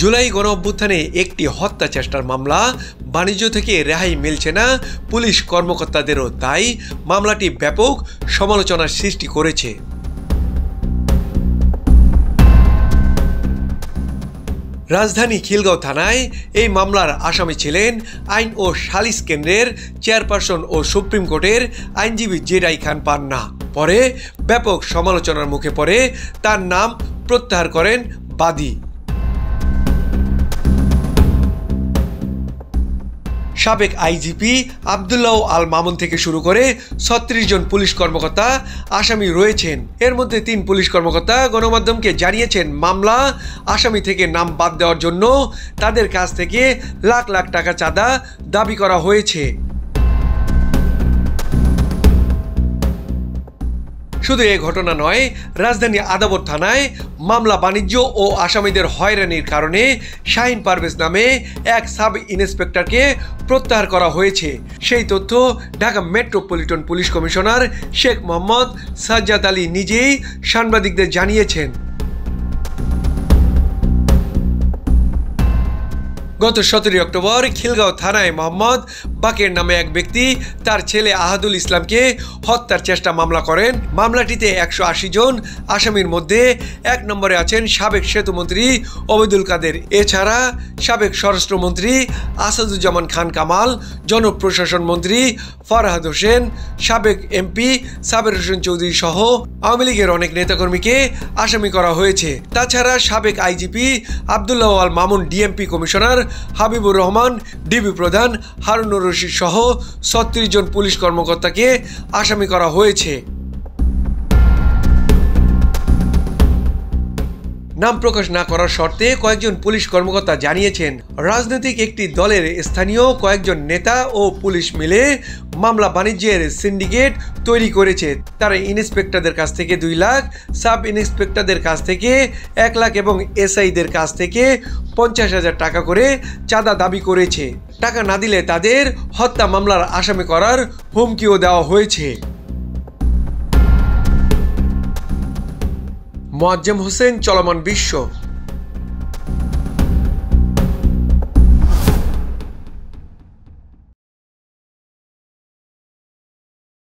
জুলাই গণঅভ্যুত্থানে একটি হত্যা চেষ্টার মামলা, বাণিজ্য থেকে রেহাই মিলছে না পুলিশ কর্মকর্তাদেরও, তাই মামলাটি ব্যাপক সমালোচনার সৃষ্টি করেছে। রাজধানী খিলগাঁও থানায় এই মামলার আসামি ছিলেন আইন ও সালিশ কেন্দ্রের চেয়ারপারসন ও সুপ্রিম কোর্টের আইনজীবী জেরাই খান পান্না। পরে ব্যাপক সমালোচনার মুখে পড়ে তার নাম প্রত্যাহার করেন বাদী। সাবেক আইজিপি আব্দুল্লাহ আল মামুন থেকে শুরু করে ৩৬ জন পুলিশ কর্মকর্তা আসামি রয়েছেন। এর মধ্যে ৩ পুলিশ কর্মকর্তা গণমাধ্যমকে জানিয়েছেন মামলা আসামি থেকে নাম বাদ দেওয়ার জন্য তাদের কাছ থেকে লাখ লাখ টাকা চাঁদা দাবি করা হয়েছে। শুধু এই ঘটনা নয়, রাজধানী আদাবর থানায় মামলা বাণিজ্য ও আসামিদের হয়রানির কারণে শাহিন পারভেজ নামে এক সাব ইন্সপেক্টরকে প্রত্যাহার করা হয়েছে। সেই তথ্য Dhaka metropolitan police commissioner Sheikh Mohammad Sajjad Ali নিজেই সাংবাদিকদের জানিয়েছেন। গত ১৭ অক্টোবর খিলগাঁও থানায় মোহাম্মদ বাকের নামে এক ব্যক্তি তার ছেলে আহাদুল ইসলামকে হত্যার চেষ্টা মামলা করেন। মামলাটিতে ১৮০ জন আসামির মধ্যে ১ নম্বরে আছেন সাবেক সেতুমন্ত্রী ওবায়দুল কাদের, এছাড়া সাবেক স্বরাষ্ট্রমন্ত্রী আসাদুজ্জামান খান কামাল, জনপ্রশাসন মন্ত্রী ফরহাদ হোসেন, সাবেক এমপি সাবের হোসেন চৌধুরী সহ আওয়ামী লীগের অনেক নেতাকর্মীকে আসামি করা হয়েছে। তাছাড়া সাবেক IGP Abdullah Al Mamun, DMP commissioner Habibur Rahman, DB প্রধান হারুনুর রশিদ সহ ৩৬ জন পুলিশ কর্মকর্তাকে আসামি করা হয়েছে। নাম প্রকাশ না করার শর্তে কয়েকজন পুলিশ কর্মকর্তা জানিয়েছেন, রাজনৈতিক একটি দলের স্থানীয় কয়েকজন নেতা ও পুলিশ মিলে মামলা বাণিজ্যের সিন্ডিকেট তৈরি করেছে। তারা ইন্সপেক্টরদের কাছ থেকে ২ লাখ, সাব ইন্সপেক্টরদের কাছ থেকে ১ লাখ এবং এসআইদের কাছ থেকে ৫০,০০০ টাকা করে চাঁদা দাবি করেছে। টাকা না দিলে তাদের হত্যা মামলার আসামি করার হুমকিও দেওয়া হয়েছে। মোয়াজ্জেম হোসেন, চলমান বিশ্ব।